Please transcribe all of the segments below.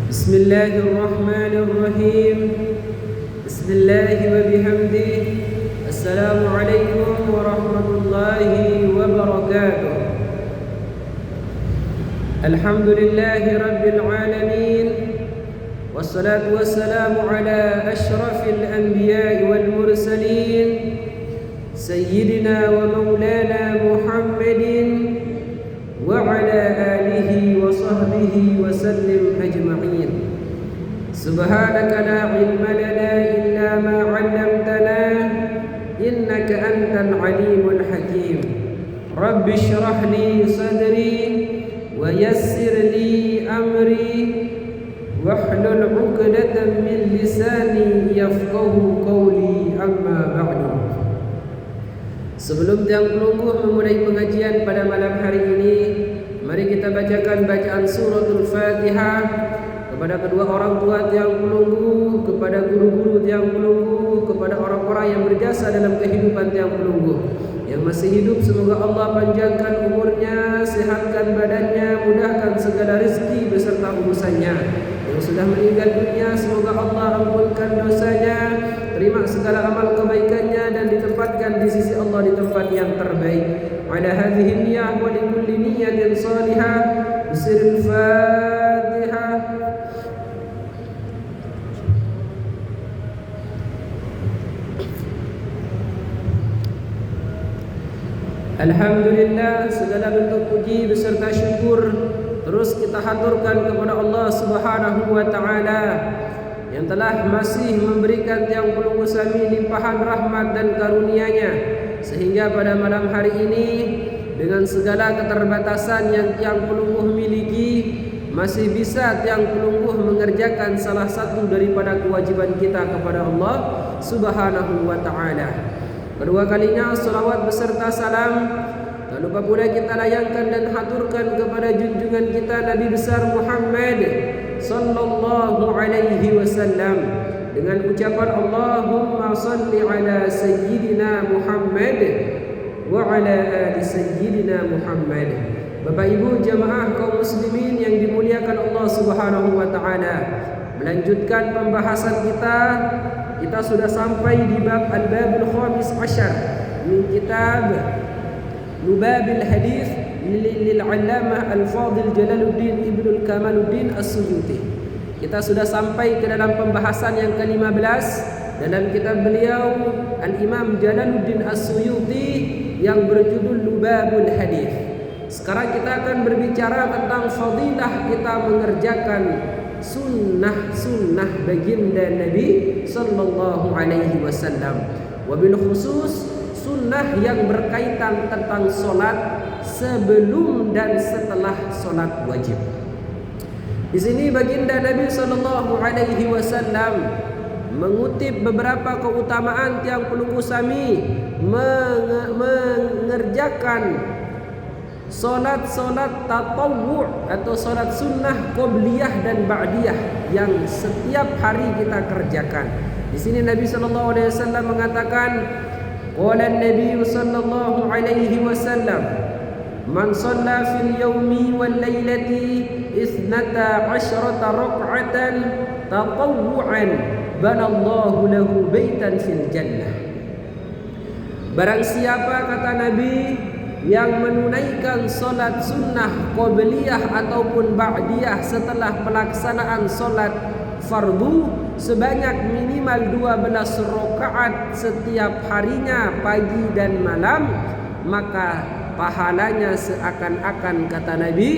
بسم الله الرحمن الرحيم. بسم الله وبحمده. السلام عليكم ورحمة الله وبركاته. الحمد لله رب العالمين، والصلاة والسلام على أشرف الأنبياء والمرسلين سيدنا ومولانا محمد وعلى آله وصحبه وسلم أجمعين. سبحانك لا علم لنا إلا ما علمتنا إنك أنت العليم الحكيم. رب اشرح لي صدري ويسر لي أمري واحلل عقدة من لساني يفقه قولي. أما بعد. Sebelum Tiang Pelungguh memulai pengajian pada malam hari ini, mari kita bacakan bacaan suratul Fatihah kepada kedua orang tua Tiang Pelungguh, kepada guru-guru Tiang Pelungguh, kepada orang-orang yang berjasa dalam kehidupan Tiang Pelungguh. Yang masih hidup semoga Allah panjangkan umurnya, sehatkan badannya, mudahkan segala rezeki beserta urusannya. Yang sudah meninggal dunia semoga Allah ampunkan dosanya, terima segala amal kebaikannya dan ditempatkan di sisi Allah di tempat yang terbaik. Ala hadhihi niyyah wa li kulli niyyatin salihah. Bismillahil Fatihah. Alhamdulillah, segala bentuk puji beserta syukur terus kita haturkan kepada Allah Subhanahu wa taala yang telah masih memberikan Tiang Pelungguh Sami limpahan rahmat dan karunia-Nya, sehingga pada malam hari ini dengan segala keterbatasan yang Tiang Pelungguh miliki masih bisa Tiang Pelungguh mengerjakan salah satu daripada kewajiban kita kepada Allah Subhanahu wa taala. Kedua kalinya salawat beserta salam tak lupa pula kita layangkan dan haturkan kepada junjungan kita Nabi besar Muhammad sallallahu alaihi wasallam dengan ucapan Allahumma salli ala sayyidina Muhammad wa ala ali sayyidina Muhammad. Bapak Ibu jamaah kaum muslimin yang dimuliakan Allah Subhanahu wa taala, melanjutkan pembahasan kita sudah sampai di bab al-babul khamis asyar min kitab Lubabil Hadith lil-Allamah Al-Fadil Jalaluddin Ibnul Kamaluddin As-Suyuti. Kita sudah sampai ke dalam pembahasan yang ke-15 dalam kitab beliau Al-Imam Jalaluddin As-Suyuti yang berjudul Lubabul Hadith. Sekarang kita akan berbicara tentang fadilah kita mengerjakan sunnah baginda Nabi sallallahu alaihi wasallam. Wabil khusus sunnah yang berkaitan tentang solat sebelum dan setelah solat wajib. Di sini baginda Nabi sallallahu alaihi wasallam mengutip beberapa keutamaan Tiang Pelungguh Sami mengerjakan solat-solat tatawwu' atau solat sunnah qobliyah dan ba'diyah yang setiap hari kita kerjakan. Di sini Nabi sallallahu alaihi wasallam mengatakan, qala an-nabiy sallallahu alaihi wasallam, man shalla fil yawmi wal lailati 12 rak'atan tatawwu'an banallahu lahu baitan fil jannah. Barang siapa, kata Nabi, yang menunaikan solat sunnah qobliyah ataupun ba'diyah setelah pelaksanaan solat fardu sebanyak minimal 12 rakaat setiap harinya pagi dan malam, maka pahalanya seakan-akan, kata Nabi,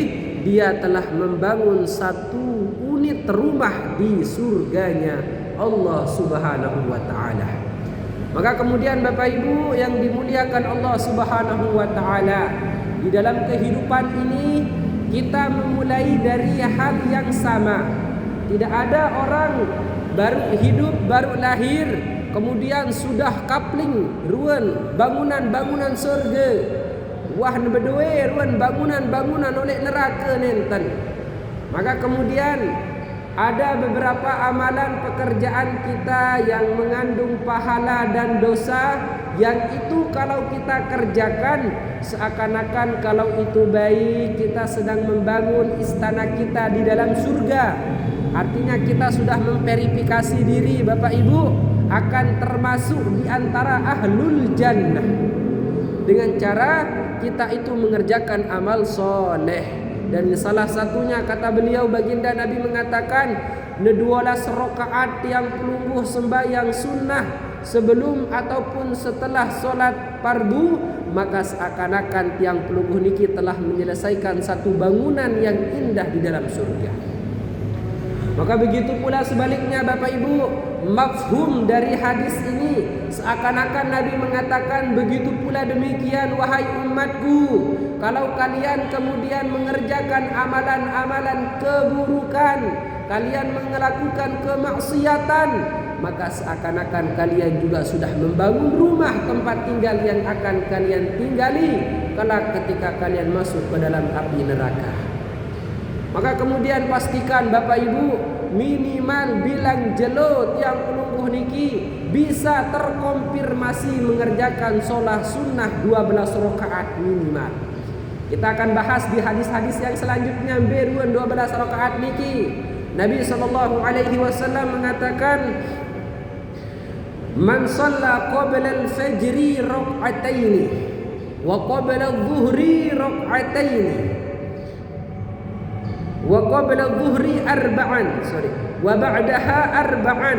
dia telah membangun satu unit rumah di surganya Allah Subhanahu wa taala. Maka kemudian Bapak Ibu yang dimuliakan Allah Subhanahu wa taala, di dalam kehidupan ini kita memulai dari hal yang sama. Tidak ada orang baru hidup, baru lahir, kemudian sudah kapling ruan bangunan-bangunan surga. Wah berdua ruan bangunan-bangunan oleh neraka nenten. Maka kemudian ada beberapa amalan pekerjaan kita yang mengandung pahala dan dosa, yang itu kalau kita kerjakan seakan-akan kalau itu baik kita sedang membangun istana kita di dalam surga. Artinya kita sudah memverifikasi diri Bapak Ibu akan termasuk di antara ahlul jannah dengan cara kita itu mengerjakan amal soleh. Dan salah satunya kata beliau baginda Nabi mengatakan 12 rakaat yang pelungguh sembahyang sunnah sebelum ataupun setelah solat fardu, maka seakan-akan tiang pelungguh niki telah menyelesaikan satu bangunan yang indah di dalam surga. Maka begitu pula sebaliknya Bapak Ibu, mafhum dari hadis ini seakan-akan Nabi mengatakan begitu pula demikian wahai umatku, kalau kalian kemudian mengerjakan amalan-amalan keburukan, kalian melakukan kemaksiatan, maka seakan-akan kalian juga sudah membangun rumah tempat tinggal yang akan kalian tinggali kelak ketika kalian masuk ke dalam api neraka. Maka kemudian pastikan Bapak Ibu minimal bilang jelo tiang pelungguh niki bisa terkonfirmasi mengerjakan sholat sunnah 12 rakaat minimal. Kita akan bahas di hadis-hadis yang selanjutnya beruan 12 rakaat niki. Nabi SAW mengatakan man shalla qabla al-fajri rak'ataini wa qabla adh-dhuhri rak'ataini wa qabla adh-dhuhri arba'an wa ba'daha arba'an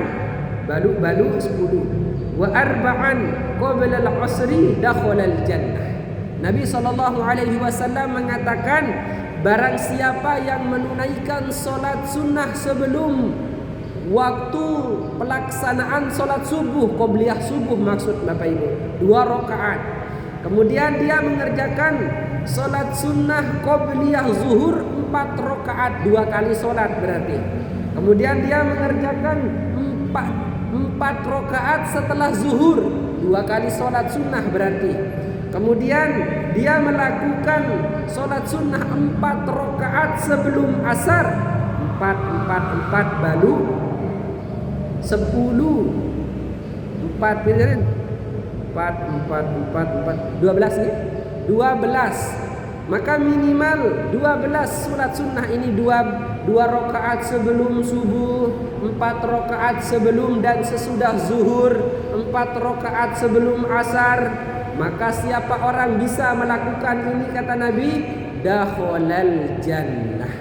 balu 10 wa arba'an qabla al-'asri dakhala al-jannah. Nabi SAW mengatakan barang siapa yang menunaikan solat sunnah sebelum waktu pelaksanaan solat subuh, qobliyah subuh maksud Bapak Ibu, 2 rakaat. Kemudian dia mengerjakan solat sunnah qobliyah zuhur 4 rakaat, 2 kali solat berarti. Kemudian dia mengerjakan 4 rakaat setelah zuhur, 2 kali solat sunnah berarti. Kemudian dia melakukan solat sunnah 4 rakaat sebelum asar, 4 balu 10 4 biliran 4 12 nih 12. Maka minimal 12 solat sunnah ini 2 rakaat sebelum subuh, 4 rakaat sebelum dan sesudah zuhur, 4 rakaat sebelum asar. Maka siapa orang bisa melakukan ini kata Nabi, dakhalal jannah.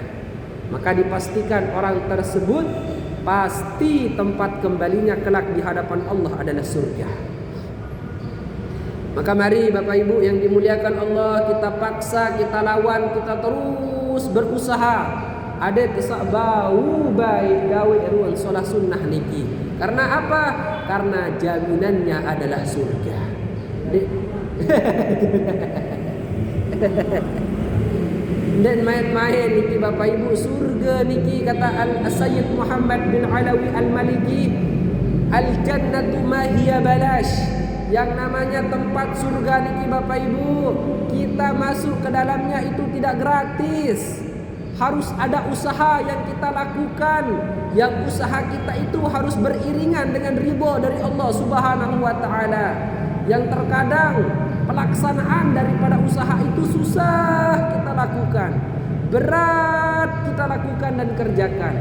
Maka dipastikan orang tersebut pasti tempat kembalinya kelak di hadapan Allah adalah surga. Maka mari Bapak Ibu yang dimuliakan Allah, kita paksa, kita lawan, kita terus berusaha. Ada tesak bau baik gawe ruang solat sunnah niki. Karena apa? Karena jaminannya adalah surga. Dan main-main niki Bapak Ibu, surga niki kata Al-Sayyid Muhammad bin Alawi Al-Maliki, al-jannatu ma hiya balash. Yang namanya tempat surga niki Bapak Ibu, kita masuk ke dalamnya itu tidak gratis. Harus ada usaha yang kita lakukan. Yang usaha kita itu harus beriringan dengan ridha dari Allah Subhanahu wa taala. Yang terkadang pelaksanaan daripada usaha itu susah kita lakukan, berat kita lakukan dan kerjakan.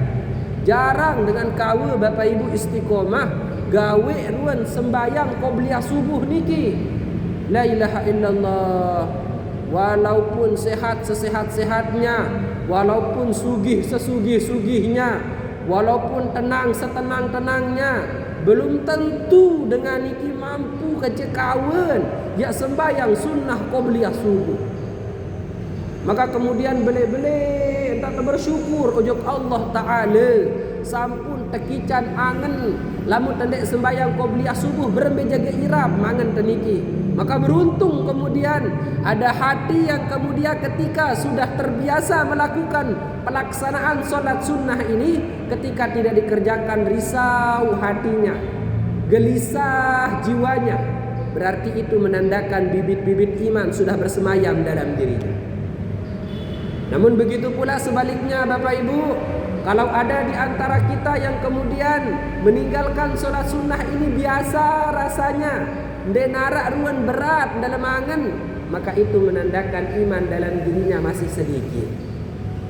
Jarang dengan kawa Bapak Ibu istiqomah gawe ruan sembayang qobliyah subuh niki. La ilaha illallah. Walaupun sehat sesehat-sehatnya, walaupun sugih sesugih-sugihnya, walaupun tenang setenang-tenangnya, belum tentu dengan niki mampu kecekawan ya sembahyang sunnah qobliyah subuh. Maka kemudian bele-bele tak bersyukur ojok Allah Ta'ala sampun tekican angen lamun tendek sembahyang qobliyah subuh berembe jaga irab mangen teniki. Maka beruntung kemudian ada hati yang kemudian ketika sudah terbiasa melakukan pelaksanaan solat sunnah ini, ketika tidak dikerjakan risau hatinya, gelisah jiwanya, berarti itu menandakan bibit-bibit iman sudah bersemayam dalam dirinya. Namun begitu pula sebaliknya Bapak Ibu, kalau ada di antara kita yang kemudian meninggalkan solat sunnah ini biasa rasanya, denarak ruan berat dalam angan, maka itu menandakan iman dalam dirinya masih sedikit.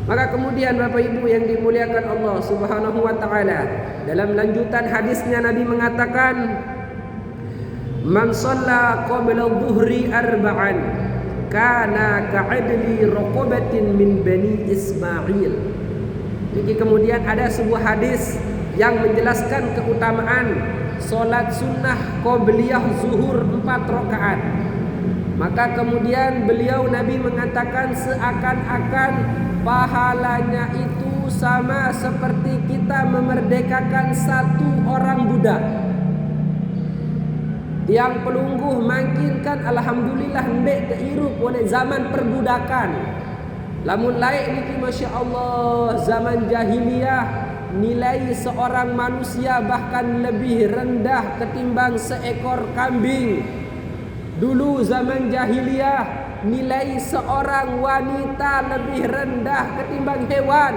Maka kemudian Bapak Ibu yang dimuliakan Allah Subhanahu wa taala, dalam lanjutan hadisnya Nabi mengatakan, "Man shalla qabla dhuhri arba'an kana ka'adli raqabatin min bani Ismail." Jadi kemudian ada sebuah hadis yang menjelaskan keutamaan solat sunnah qobliyah zuhur 4 rakaat. Maka kemudian beliau Nabi mengatakan seakan-akan pahalanya itu sama seperti kita memerdekakan satu orang budak. Yang pelungguh mangkinkan alhamdulillah ndek teirup oleh zaman perbudakan. Lamun laik niki Masya Allah zaman jahiliyah, nilai seorang manusia bahkan lebih rendah ketimbang seekor kambing. Dulu zaman jahiliyah nilai seorang wanita lebih rendah ketimbang hewan.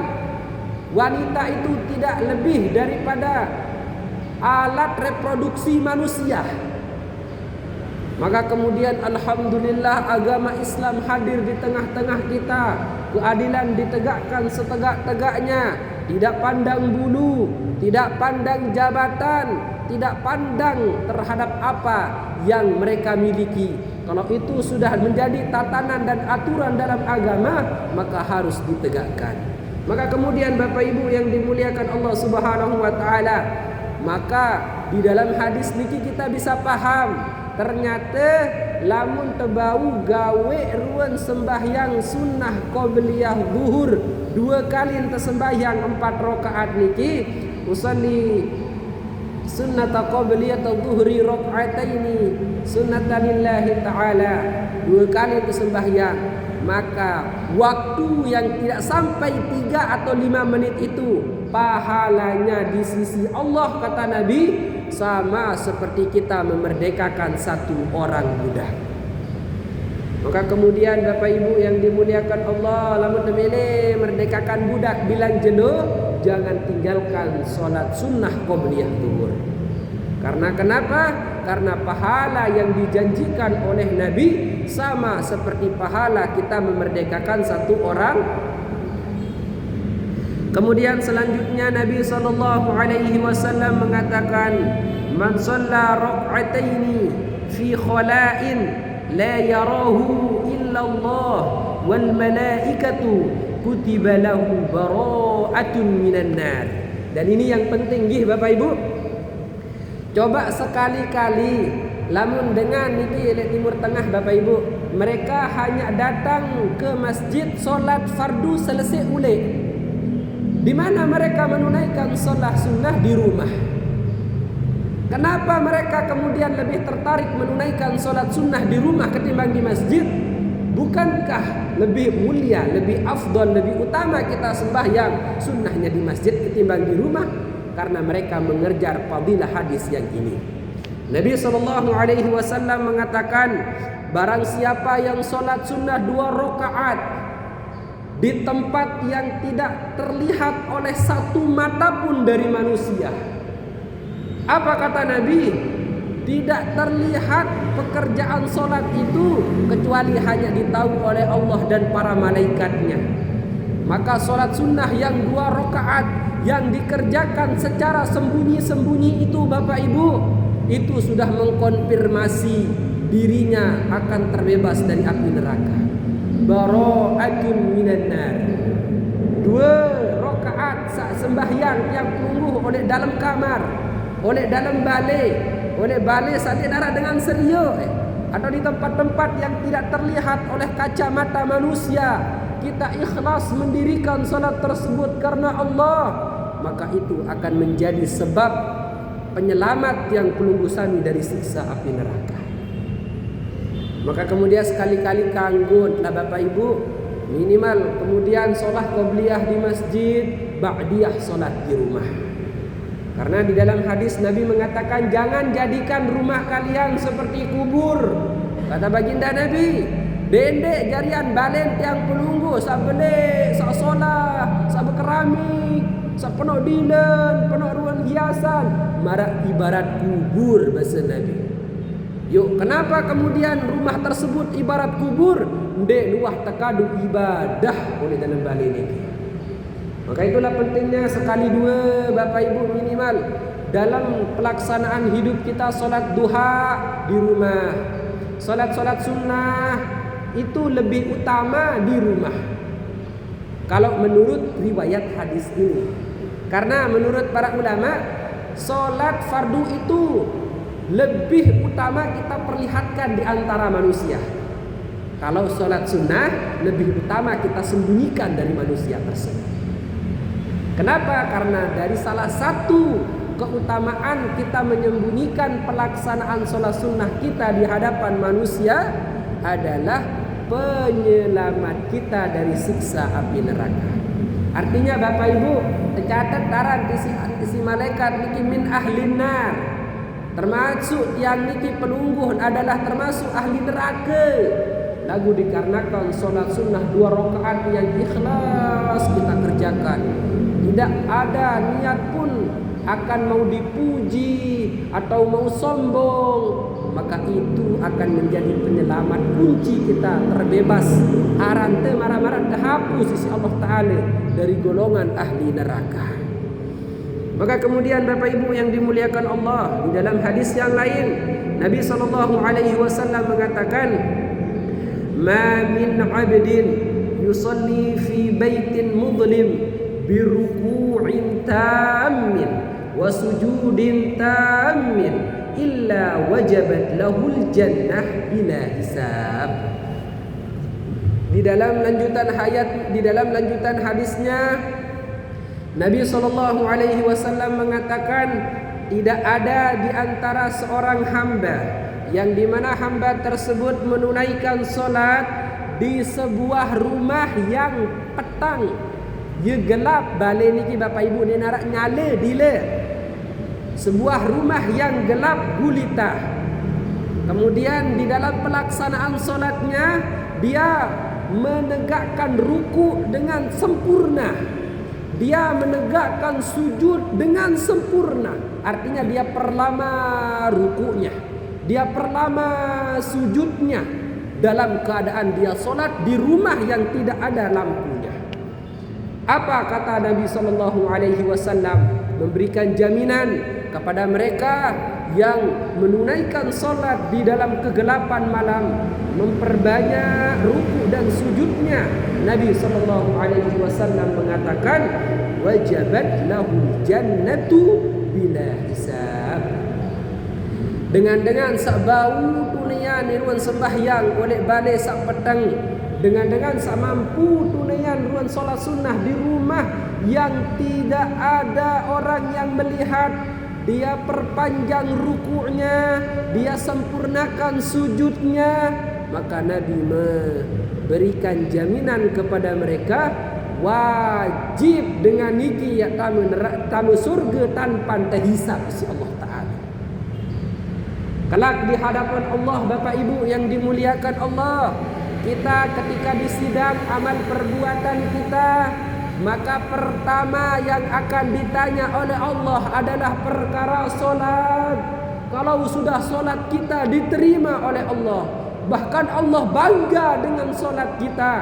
Wanita itu tidak lebih daripada alat reproduksi manusia. Maka kemudian alhamdulillah agama Islam hadir di tengah-tengah kita. Keadilan ditegakkan setegak-tegaknya. Tidak pandang bulu, tidak pandang jabatan, tidak pandang terhadap apa yang mereka miliki. Kalau itu sudah menjadi tatanan dan aturan dalam agama, maka harus ditegakkan. Maka kemudian Bapak Ibu yang dimuliakan Allah Subhanahu wa taala, maka di dalam hadis niki kita bisa paham, ternyata lamun tebau gawe ruan sembahyang sunnah qobliyah zuhur 2 kali ente sembahyang 4 rakaat niki, usalli sunnata qobliyah zuhri rak'ataini sunnatan lillahi ta'ala, 2 kali itu sembahyang, maka waktu yang tidak sampai 3 atau 5 menit itu pahalanya di sisi Allah, kata Nabi, sama seperti kita memerdekakan satu orang budak. Maka kemudian Bapak Ibu yang dimuliakan Allah, lamun temele merdekakan budak bilang jenuh, jangan tinggalkan solat sunnah qobliyah zuhur. Karena kenapa? Karena pahala yang dijanjikan oleh Nabi sama seperti pahala kita memerdekakan satu orang. Kemudian selanjutnya Nabi SAW mengatakan, "Man shalla rak'ataini fi khala'in la yarahu illa Allah wal malaikatu kutiba lahu bara'atun minan nar." Dan ini yang penting nggih Bapak Ibu. Coba sekali-kali lamun dengan niki di Timur Tengah Bapak Ibu, mereka hanya datang ke masjid solat fardu selesai ule. Di mana mereka menunaikan solat sunnah di rumah. Kenapa mereka kemudian lebih tertarik menunaikan solat sunnah di rumah ketimbang di masjid? Bukankah lebih mulia, lebih afdol, lebih utama kita sembahyang sunnahnya di masjid ketimbang di rumah? Karena mereka mengejar fadilah hadis yang ini. Nabi SAW mengatakan, barang siapa yang solat sunnah 2 rakaat di tempat yang tidak terlihat oleh satu mata pun dari manusia. Apa kata Nabi? Tidak terlihat pekerjaan solat itu kecuali hanya ditahu oleh Allah dan para malaikatnya. Maka solat sunnah yang 2 rakaat yang dikerjakan secara sembunyi-sembunyi itu Bapak Ibu, itu sudah mengkonfirmasi dirinya akan terbebas dari api neraka. Bara'atun minan nar. 2 rakaat sembahyang yang tunggu oleh dalam kamar, oleh dalam balai, oleh balai sadar dengan serius, atau di tempat-tempat yang tidak terlihat oleh kacamata manusia, kita ikhlas mendirikan salat tersebut karena Allah, maka itu akan menjadi sebab penyelamat yang pelunggusan dari siksa api neraka. Maka kemudian sekali-kali kanggut lah Bapak Ibu, minimal kemudian solat qobliyah di masjid, ba'diyah solat di rumah. Karena di dalam hadis Nabi mengatakan, jangan jadikan rumah kalian seperti kubur. Kata baginda Nabi, dendek jarian balen tiang pelunggu, sak belik, sak solah, sak keramik, sak penuh dinan, penuh ruang hiasan, marak ibarat kubur bahasa Nabi. Yuk, kenapa kemudian rumah tersebut ibarat kubur? Ndek luah tekadu ibadah oleh dalam balik ini. Maka itulah pentingnya sekali dua Bapak Ibu minimal dalam pelaksanaan hidup kita solat duha di rumah. Solat-solat sunnah itu lebih utama di rumah. Kalau menurut riwayat hadis ini. Karena menurut para ulama, solat fardu itu lebih utama kita perlihatkan di antara manusia. Kalau solat sunnah lebih utama kita sembunyikan dari manusia tersebut. Kenapa? Karena dari salah satu keutamaan kita menyembunyikan pelaksanaan sholat sunnah kita di hadapan manusia adalah penyelamat kita dari siksa api neraka. Artinya Bapak Ibu, tercatat daran isi malaikat niki min ahlin nar. Termasuk yang niki pelungguh adalah termasuk ahli neraka. Lagu dikarenakan sholat sunnah 2 rakaat yang ikhlas kita kerjakan. Tidak ada niat pun akan mau dipuji atau mau sombong, maka itu akan menjadi penyelamat kunci kita terbebas arante marah-marah dihapus sisi Allah Ta'ala dari golongan ahli neraka. Maka kemudian Bapak Ibu yang dimuliakan Allah, di dalam hadis yang lain Nabi SAW mengatakan, ma min abdin yusalli fi baitin mudlim biruku'in tammin wa sujudin tammin illa wajabat lahul jannah bila hisab. Di dalam lanjutan hadisnya Nabi SAW mengatakan, tidak ada di antara seorang hamba yang dimana hamba tersebut menunaikan solat di sebuah rumah yang petang, dia gelap balik niki Bapak Ibu, dia narak nyala dile. Sebuah rumah yang gelap gulita. Kemudian di dalam pelaksanaan solatnya dia menegakkan ruku dengan sempurna. Dia menegakkan sujud dengan sempurna. Artinya dia perlama rukunya, dia perlama sujudnya dalam keadaan dia solat di rumah yang tidak ada lampunya. Apa kata Nabi SAW? Memberikan jaminan kepada mereka yang menunaikan solat di dalam kegelapan malam, memperbanyak ruku dan sujudnya. Nabi SAW mengatakan, wajabat lahul jannatu bila hisab. Dengan sak bau tunaian ruan sembahyang oleh balik sak petang, dengan sak mampu tunaian ruan solat sunnah di rumah yang tidak ada orang yang melihat, dia perpanjang ruku'nya, dia sempurnakan sujudnya, maka Nabi memberikan jaminan kepada mereka, wajib dengan niki ya tamu surga tanpa terhisab si Allah Ta'ala. Kelak di hadapan Allah Bapak Ibu yang dimuliakan Allah, kita ketika disidang amal perbuatan kita, maka pertama yang akan ditanya oleh Allah adalah perkara solat. Kalau sudah solat kita diterima oleh Allah, bahkan Allah bangga dengan solat kita.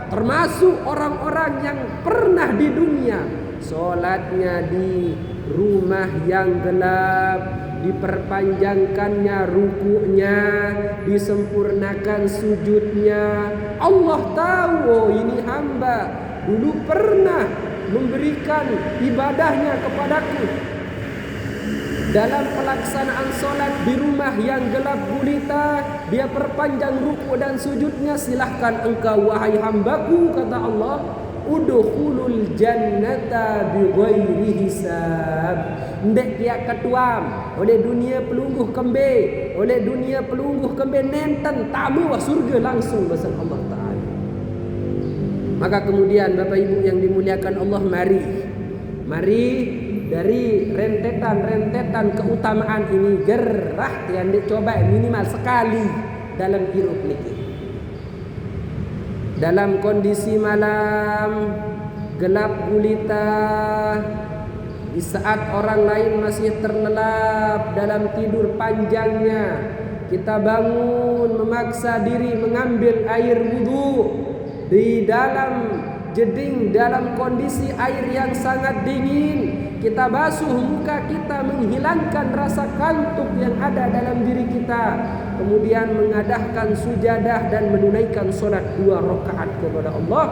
Termasuk orang-orang yang pernah di dunia solatnya di rumah yang gelap, diperpanjangkannya ruku'nya, disempurnakan sujudnya. Allah tahu, oh ini hamba dulu pernah memberikan ibadahnya kepadaku. Dalam pelaksanaan solat di rumah yang gelap gulita, dia perpanjang ruku dan sujudnya. Silahkan engkau wahai hambaku, kata Allah, udkhulul jannata bighairi hisab. Ndek dia ketuam oleh dunia pelungguh kembe nenten tamu wa surga langsung bersama Allah Ta'ala. Maka kemudian Bapak Ibu yang dimuliakan Allah, mari dari rentetan keutamaan ini gerah yang dicoba minimal sekali dalam hidup niki. Dalam kondisi malam gelap gulita, di saat orang lain masih terlelap dalam tidur panjangnya, kita bangun memaksa diri mengambil air wudu di dalam jeding dalam kondisi air yang sangat dingin, kita basuh muka kita menghilangkan rasa kantuk yang ada dalam diri kita, kemudian mengadahkan sujadah dan menunaikan solat 2 rakaat kepada Allah,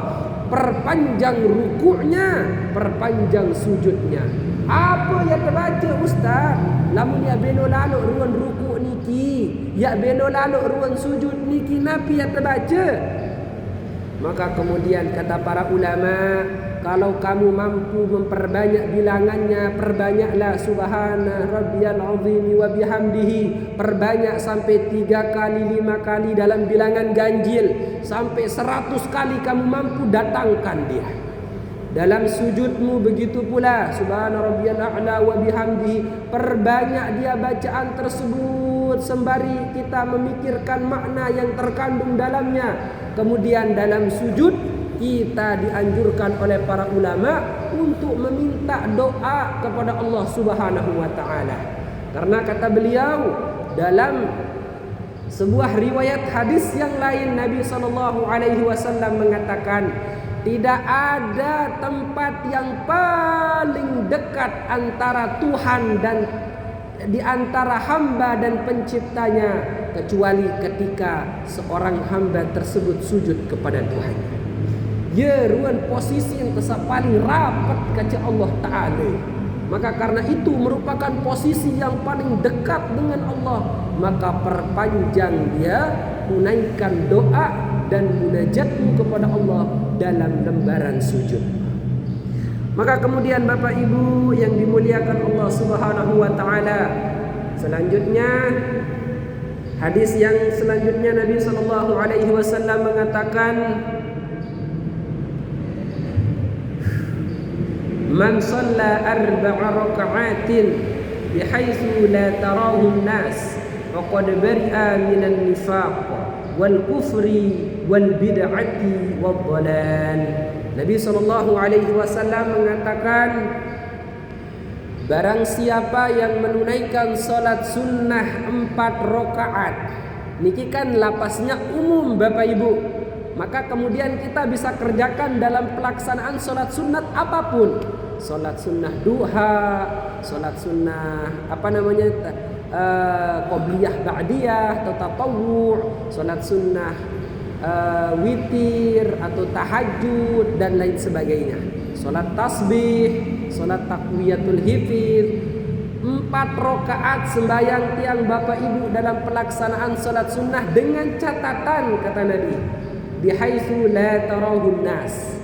perpanjang rukuknya, perpanjang sujudnya. Apa yang terbaca Ustaz? Lamun ya beno lalu ruan rukuk niki, ya beno lalu ruan sujud niki, napi yang terbaca. Maka kemudian kata para ulama, kalau kamu mampu memperbanyak bilangannya, perbanyaklah subhana rabbiyal azim wa bihamdihi, perbanyak sampai 3 kali 5 kali dalam bilangan ganjil, sampai 100 kali kamu mampu, datangkan dia. Dalam sujudmu begitu pula, subhana rabbiyal a'la wa bihamdihi, perbanyak dia bacaan tersebut sembari kita memikirkan makna yang terkandung dalamnya. Kemudian dalam sujud kita dianjurkan oleh para ulama untuk meminta doa kepada Allah Subhanahu wa taala. Karena kata beliau dalam sebuah riwayat hadis yang lain, Nabi sallallahu alaihi wasallam mengatakan, tidak ada tempat yang paling dekat antara Tuhan dan di antara hamba dan penciptanya kecuali ketika seorang hamba tersebut sujud kepada Tuhan. Ya, ruan posisi yang paling rapat kaca Allah Ta'ala. Maka karena itu merupakan posisi yang paling dekat dengan Allah, maka perpanjang dia, tunaikan doa dan munajatmu kepada Allah dalam lembaran sujud. Maka kemudian Bapak Ibu yang dimuliakan Allah Subhanahu wa taala, selanjutnya hadis yang selanjutnya Nabi sallallahu alaihi wasallam mengatakan, man shalla 4 raka'atin bihaitsu la tarahu an-nas faqad bari'a minan nifaq wal kufri wal bid'ati wad dhalal. Nabi sallallahu alaihi wasallam mengatakan, barang siapa yang menunaikan salat sunnah 4 rakaat, niki kan lapasnya umum Bapak Ibu, maka kemudian kita bisa kerjakan dalam pelaksanaan salat sunat apapun, salat sunnah duha, salat sunnah qobliyah ba'diyah atau tatawwu', salat sunnah witir atau tahajud dan lain sebagainya, salat tasbih, salat takwiyatul hifz, 4 rakaat sembahyang tiang Bapak Ibu dalam pelaksanaan salat sunnah dengan catatan kata Nabi, bihaitsu la tarahun nas.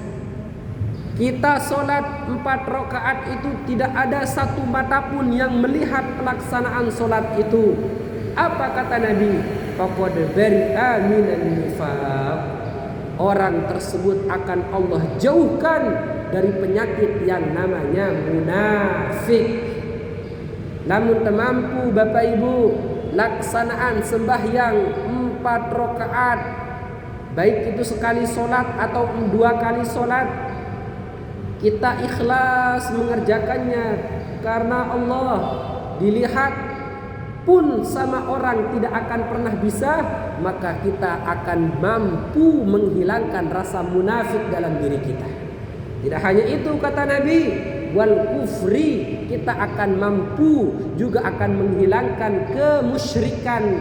Kita salat 4 rakaat itu tidak ada satu mata pun yang melihat pelaksanaan salat itu. Apa kata Nabi? Faqad bari'a minan nifaq. Orang tersebut akan Allah jauhkan dari penyakit yang namanya munafik. Namun temampu Bapak Ibu laksanaan sembahyang 4 rakaat, baik itu sekali solat atau 2 kali solat, kita ikhlas mengerjakannya karena Allah, dilihat pun sama orang tidak akan pernah bisa, maka kita akan mampu menghilangkan rasa munafik dalam diri kita. Tidak hanya itu kata Nabi, wal kufri, kita akan mampu juga akan menghilangkan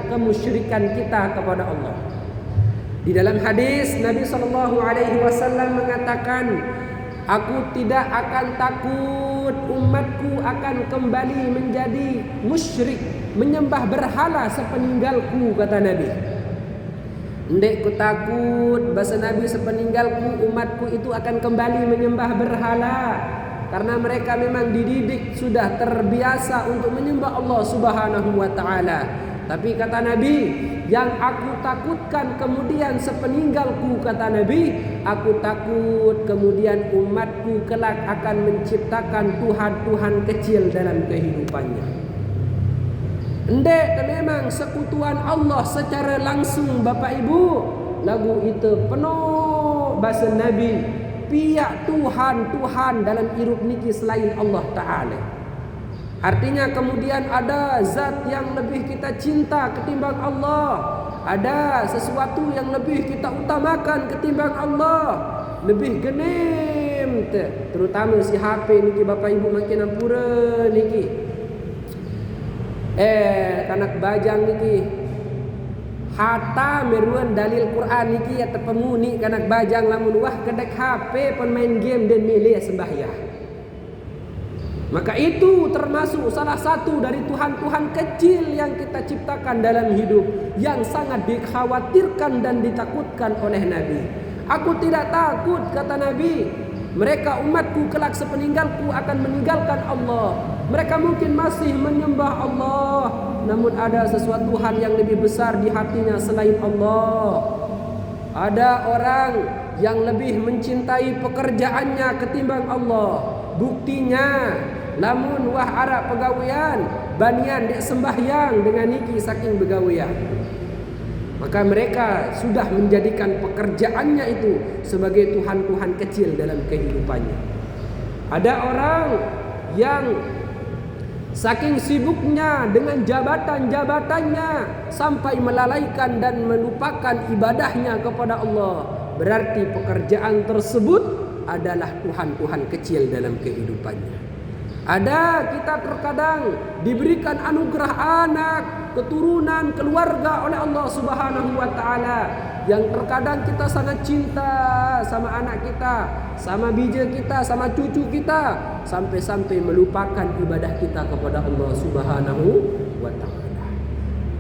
kemusyrikan kita kepada Allah. Di dalam hadis Nabi sallallahu alaihi wasallam mengatakan, aku tidak akan takut umatku akan kembali menjadi musyrik, menyembah berhala sepeninggalku, kata Nabi. Ndek ku takut bahasa Nabi sepeninggalku umatku itu akan kembali menyembah berhala, karena mereka memang dididik sudah terbiasa untuk menyembah Allah Subhanahu wa taala. Tapi kata Nabi, yang aku takutkan kemudian sepeninggalku, kata Nabi, aku takut kemudian umatku kelak akan menciptakan Tuhan-Tuhan kecil dalam kehidupannya. Ndek memang sekutuan Allah secara langsung Bapak Ibu. Lagu itu penuh bahasa Nabi, pihak Tuhan dalam hidup niki selain Allah Ta'ala. Artinya kemudian ada zat yang lebih kita cinta ketimbang Allah, ada sesuatu yang lebih kita utamakan ketimbang Allah, lebih genim terutama si HP niki Bapak Ibu makin ampura niki kanak bajang niki hatta meruan dalil Quran niki ya tepemu ni kanak bajang lamun wah kedek HP pun main game dan milih sembahyang. Maka itu termasuk salah satu dari Tuhan-Tuhan kecil yang kita ciptakan dalam hidup, yang sangat dikhawatirkan dan ditakutkan oleh Nabi. Aku tidak takut, kata Nabi, mereka umatku kelak sepeninggalku akan meninggalkan Allah. Mereka mungkin masih menyembah Allah, namun ada sesuatu hal yang lebih besar di hatinya selain Allah. Ada orang yang lebih mencintai pekerjaannya ketimbang Allah. Buktinya, lamun wah arah pegawian banian dek sembahyang dengan niki saking begawian, maka mereka sudah menjadikan pekerjaannya itu sebagai Tuhan-Tuhan kecil dalam kehidupannya. Ada orang yang saking sibuknya dengan jabatan-jabatannya sampai melalaikan dan melupakan ibadahnya kepada Allah. Berarti pekerjaan tersebut adalah Tuhan-Tuhan kecil dalam kehidupannya. Ada kita terkadang diberikan anugerah anak, keturunan, keluarga oleh Allah Subhanahu wa taala, yang terkadang kita sangat cinta sama anak kita, sama bija kita, sama cucu kita, sampai-sampai melupakan ibadah kita kepada Allah Subhanahu wa taala.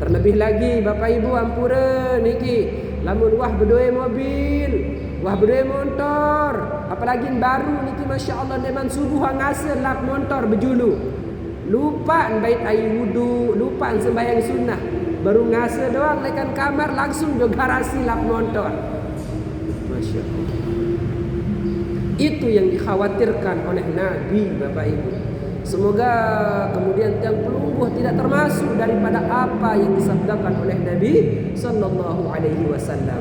Terlebih lagi Bapak Ibu ampura niki, lamun wah berdua mobil, wah berdua motor, apalagi baru niki masya Allah deman subuh ngasih lap motor berjulu, lupa bait air wudu, lupa sembahyang sunnah, baru ngasih doang lekan kamar langsung do garasi lap motor. Masya Allah. Itu yang dikhawatirkan oleh Nabi Bapak Ibu. Semoga kemudian tiang pelungguh tidak termasuk daripada apa yang disabdakan oleh Nabi sallallahu alaihi wasallam.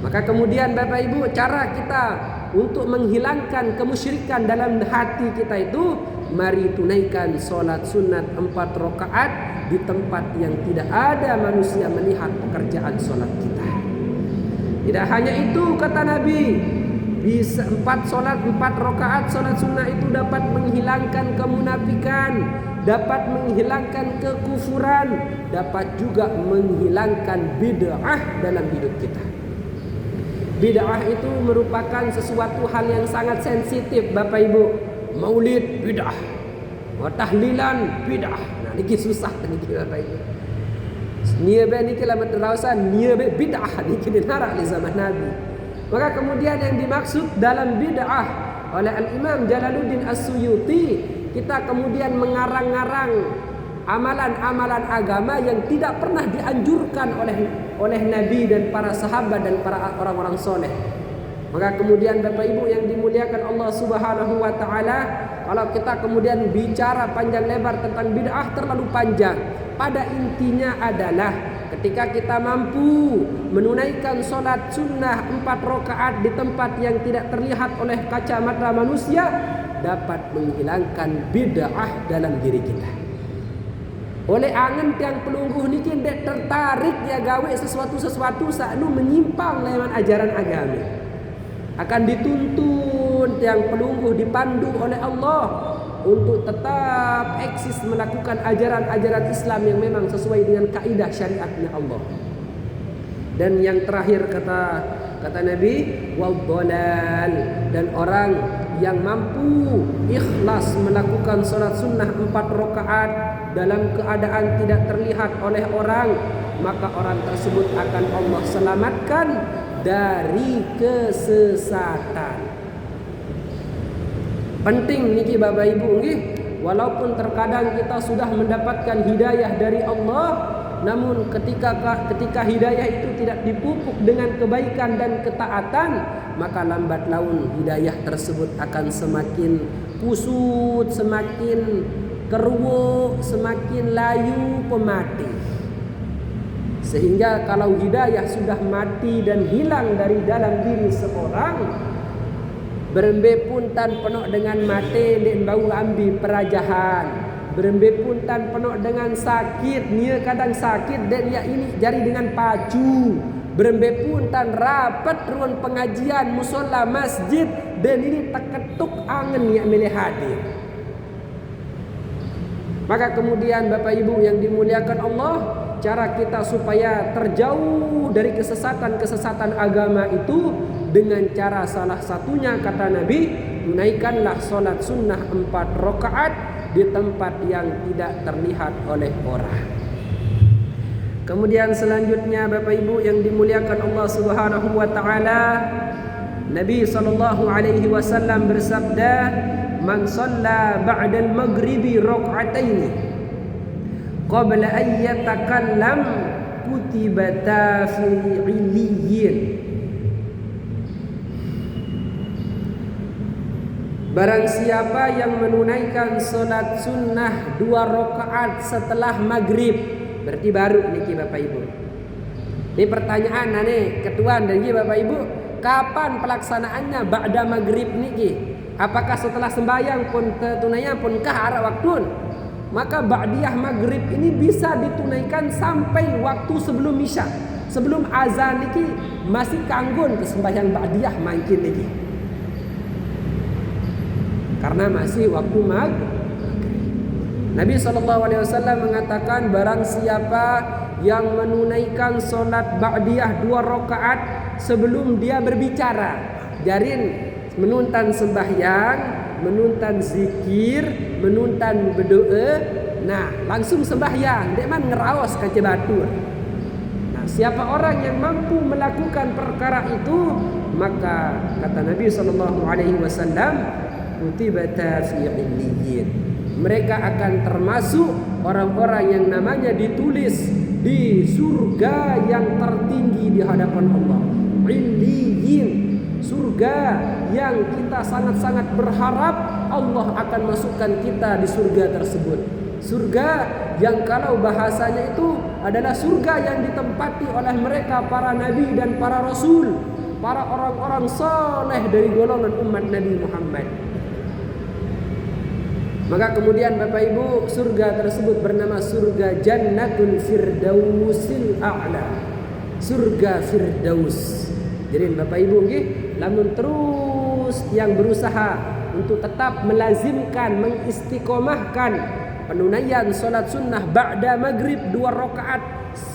Maka kemudian Bapak Ibu, cara kita untuk menghilangkan kemusyrikan dalam hati kita itu, mari tunaikan solat sunat 4 rakaat di tempat yang tidak ada manusia melihat pekerjaan solat kita. Tidak hanya itu kata Nabi, bisa 4 rakaat solat sunnah itu dapat menghilangkan kemunafikan, dapat menghilangkan kekufuran, dapat juga menghilangkan bid'ah dalam hidup kita. Bid'ah itu merupakan sesuatu hal yang sangat sensitif Bapak Ibu. Maulid bid'ah, tahlilan bid'ah. Nah niki susah niki Bapak Ibu. Niabe niki lah terausan niabe bid'ah niki dinarak di zaman Nabi. Maka kemudian yang dimaksud dalam bid'ah oleh Al-Imam Jalaluddin As-Suyuti, kita kemudian mengarang-arang amalan-amalan agama yang tidak pernah dianjurkan oleh Nabi dan para sahabat dan para orang-orang soleh. Maka kemudian Bapak Ibu yang dimuliakan Allah Subhanahu wa taala, kalau kita kemudian bicara panjang lebar tentang bid'ah terlalu panjang. Pada intinya adalah ketika kita mampu menunaikan solat sunnah 4 rakaat di tempat yang tidak terlihat oleh kacamata manusia, dapat menghilangkan bid'ah dalam diri kita. Oleh angen tiang pelungguh niki dek tertarik ya gawe sesuatu saknu menyimpang lewat ajaran agama. Akan dituntun tiang pelungguh dipandu oleh Allah untuk tetap eksis melakukan ajaran-ajaran Islam yang memang sesuai dengan kaidah syariatnya Allah. Dan yang terakhir kata Nabi, wadhalal, dan orang yang mampu ikhlas melakukan salat sunnah 4 rakaat dalam keadaan tidak terlihat oleh orang, maka orang tersebut akan Allah selamatkan dari kesesatan. Penting niki Bapak Ibu nggih, walaupun terkadang kita sudah mendapatkan hidayah dari Allah, namun ketika hidayah itu tidak dipupuk dengan kebaikan dan ketaatan, maka lambat laun hidayah tersebut akan semakin kusut, semakin keruwuk, semakin layu pemati. Sehingga kalau hidayah sudah mati dan hilang dari dalam diri seorang, berembe pun tan penuh dengan mate dan bau ambi perajahan, berembe pun tan penuh dengan sakit, nia kadang sakit dan ya ini jari dengan pacu. Berembe pun tan rapat ruang pengajian musola masjid dan ini terketuk angen ya milih hadir. Maka kemudian Bapak Ibu yang dimuliakan Allah, cara kita supaya terjauh dari kesesatan-kesesatan agama itu dengan cara salah satunya kata Nabi, tunaikanlah solat sunnah 4 rakaat di tempat yang tidak terlihat oleh orang. Kemudian selanjutnya Bapak Ibu yang dimuliakan Allah Subhanahu wa taala, Nabi sallallahu alaihi wasallam bersabda, "Man shalla ba'da al-maghribi rak'ataini qabla an yatakallam kutibata fi 'illiyyin." Barang siapa yang menunaikan solat sunnah 2 rakaat setelah maghrib, berarti baru niki Bapak Ibu. Ini pertanyaan nih ketuan dan Bapak Ibu, kapan pelaksanaannya ba'da maghrib niki? Apakah setelah sembahyang pun tunainya pun kah arah waktu? Maka ba'diyah maghrib ini bisa ditunaikan sampai waktu sebelum isya. Sebelum azan niki masih kanggun ke sembahyang ba'diyah mungkin niki. Karena masih waktu maghrib. Nabi SAW mengatakan barang siapa yang menunaikan solat ba'diyah 2 rakaat sebelum dia berbicara, jarin menuntan sembahyang, menuntan zikir, menuntan berdoa, nah langsung sembahyang, dia man ngeraos kaca batur. Nah, siapa orang yang mampu melakukan perkara itu, maka kata Nabi SAW, kutibata fi 'illiyyin. Mereka akan termasuk orang-orang yang namanya ditulis di surga yang tertinggi di hadapan Allah. 'Illiyyin, surga yang kita sangat-sangat berharap Allah akan masukkan kita di surga tersebut. Surga yang kalau bahasanya itu adalah surga yang ditempati oleh mereka para nabi dan para rasul, para orang-orang saleh dari golongan umat Nabi Muhammad. Maka kemudian Bapak Ibu, surga tersebut bernama surga Jannatul Firdausil A'la. Surga Firdaus. Jadi Bapak Ibu nggih, lamun terus yang berusaha untuk tetap melazimkan, mengistiqomahkan penunaian salat sunnah ba'da maghrib 2 rakaat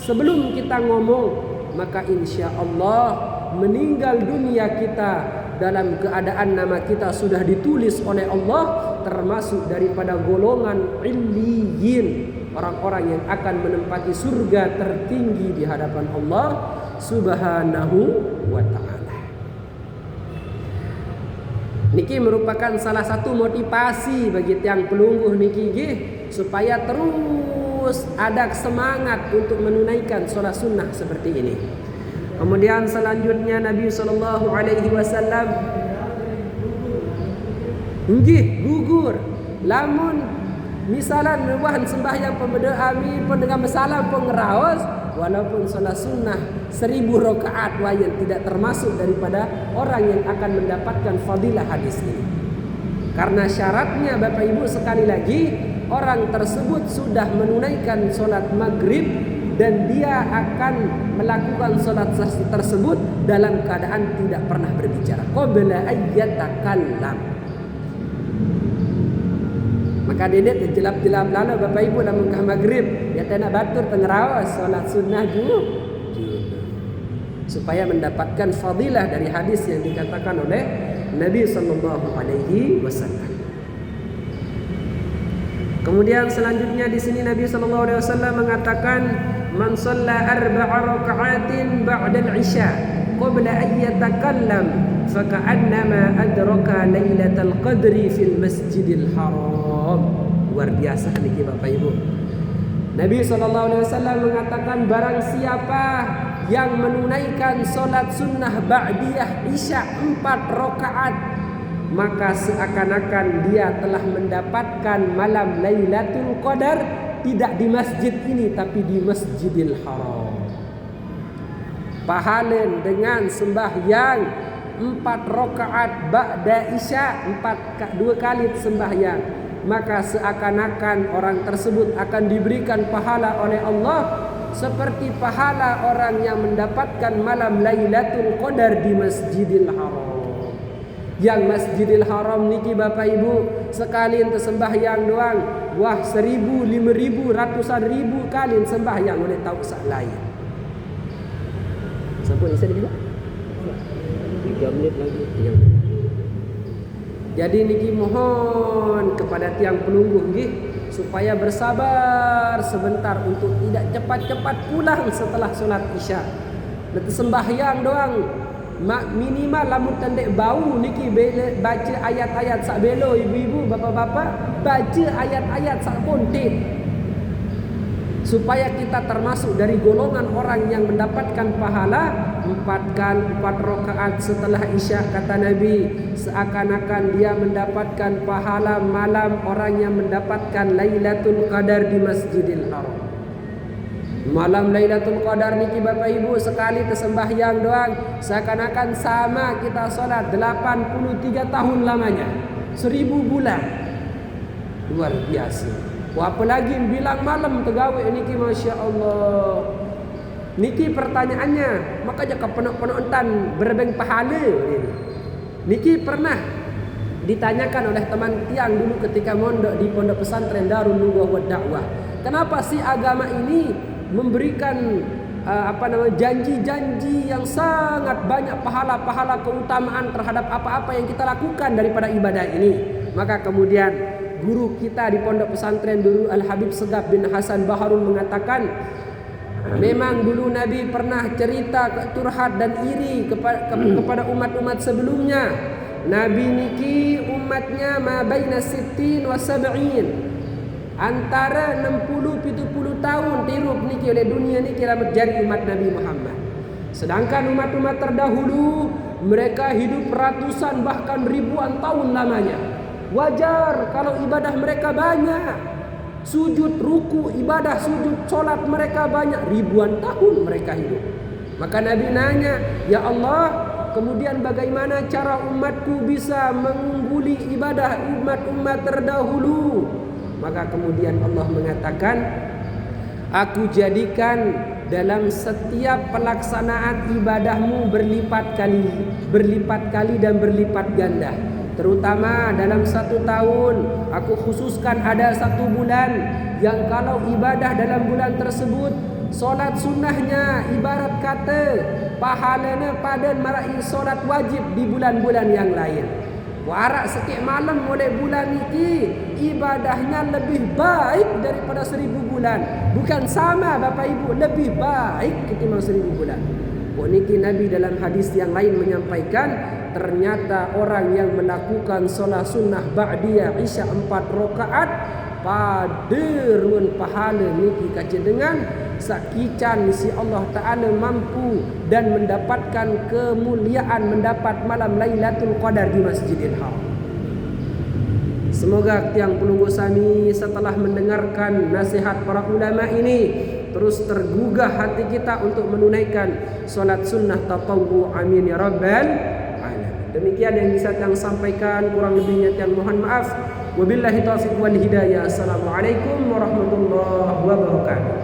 sebelum kita ngomong, maka insya Allah meninggal dunia kita dalam keadaan nama kita sudah ditulis oleh Allah termasuk daripada golongan 'illiyyin, orang-orang yang akan menempati surga tertinggi di hadapan Allah Subhanahu wa ta'ala. Niki merupakan salah satu motivasi bagi tiang pelungguh niki nggih supaya terus ada semangat untuk menunaikan salat sunnah seperti ini. Kemudian selanjutnya Nabi sallallahu alaihi wasallam nggih gugur lamun misalan nubuhan sembahyang pemberdoa amin pun dengan bersalam pun ngeraos walaupun salat sunnah 1000 rakaat wayan tidak termasuk daripada orang yang akan mendapatkan fadilah hadis ini. Karena syaratnya Bapak Ibu sekali lagi, orang tersebut sudah menunaikan salat maghrib dan dia akan melakukan salat tersebut dalam keadaan tidak pernah berbicara. Qabla ayyatakallam. Maka dedet jelap-jelap lalu Bapak Ibu lamun kah maghrib ya tena batur tengerawas salat sunnah juga supaya mendapatkan fadilah dari hadis yang dikatakan oleh Nabi sallallahu alaihi wasallam. Kemudian selanjutnya di sini Nabi sallallahu alaihi wasallam mengatakan man shalla 4 raka'atin ba'da al-'isha qabla an yatakallam faka'annama adraka lailatal qadri fil masjidil haram. Luar biasa niki Bapak Ibu. Nabi SAW mengatakan barang siapa yang menunaikan solat sunnah ba'diyah isya 4 rakaat maka seakan-akan dia telah mendapatkan malam Lailatul Qadar tidak di masjid ini tapi di Masjidil Haram. Pahala dengan sembahyang 4 rakaat ba'da isya 2 kali sembahyang maka seakan-akan orang tersebut akan diberikan pahala oleh Allah seperti pahala orang yang mendapatkan malam Lailatul Qadar di Masjidil Haram. Yang Masjidil Haram niki Bapak Ibu, sekali ente sembahyang doang, wah 1000, 5000, ratusan ribu kali sembahyang oleh tahu sak lain. Sampun bisa juga? 3 menit lagi. 3 menit. Jadi niki mohon kepada tiang penunggu nggih supaya bersabar sebentar untuk tidak cepat-cepat pulang setelah solat Isya. Nanti sembahyang doang, minimal lamun tendek bau niki baca ayat-ayat sak belo ibu-ibu, bapak-bapak, baca ayat-ayat sak pontit. Supaya kita termasuk dari golongan orang yang mendapatkan pahala 4 rakaat setelah Isya, kata Nabi, seakan-akan dia mendapatkan pahala malam orang yang mendapatkan Lailatul Qadar di Masjidil Haram. Malam Lailatul Qadar niki Bapak Ibu sekali tersembahyang doang, seakan-akan sama kita solat 83 tahun lamanya, 1000 bulan. Luar biasa. Wah, apalagi bilang malam tegawe niki, Masya Allah. Niki pertanyaannya, makanya ke penok-penok entan berbeng pahala. Niki pernah ditanyakan oleh teman tiang dulu ketika mondok di pondok pesantren Darul Nubuwah wa Dakwah. Kenapa sih agama ini memberikan janji-janji yang sangat banyak pahala-pahala keutamaan terhadap apa-apa yang kita lakukan daripada ibadah ini? Maka kemudian guru kita di pondok pesantren dulu Al-Habib Segaf bin Hasan Baharul mengatakan, memang dulu Nabi pernah cerita curhat dan iri kepada umat-umat sebelumnya. Nabi niki umatnya ma baina 60 wa 70, antara 60-70 tahun tirup niki oleh dunia niki lamat jari umat Nabi Muhammad. Sedangkan umat-umat terdahulu mereka hidup ratusan bahkan ribuan tahun lamanya. Wajar kalau ibadah mereka banyak, sujud, ruku, ibadah, sujud, solat mereka banyak, ribuan tahun mereka hidup. Maka Nabi nanya, ya Allah, kemudian bagaimana cara umatku bisa mengungguli ibadah umat-umat terdahulu? Maka kemudian Allah mengatakan, aku jadikan dalam setiap pelaksanaan ibadahmu berlipat kali dan berlipat ganda. Terutama dalam 1 tahun, aku khususkan ada 1 bulan yang kalau ibadah dalam bulan tersebut, solat sunnahnya ibarat kata pahalanya pada marai solat wajib di bulan-bulan yang lain. Warak sikit malam oleh bulan ini, ibadahnya lebih baik daripada 1000 bulan. Bukan sama Bapak Ibu, lebih baik ketimbang 1000 bulan. Niki Nabi dalam hadis yang lain menyampaikan, ternyata orang yang melakukan solat sunnah ba'diyah Isya 4 rakaat pada ruan pahala niki kaca dengan sakican si Allah Ta'ala mampu dan mendapatkan kemuliaan mendapat malam Lailatul Qadar di Masjidil Haram. Semoga tiang penunggu sami setelah mendengarkan nasihat para ulama ini terus tergugah hati kita untuk menunaikan solat sunnah tatawwu. Amin ya rabbal alamin. Demikian yang bisa tiang sampaikan, kurang lebihnya tiang mohon maaf. Wabillahi taufiq wal hidayah. Assalamualaikum warahmatullahi wabarakatuh.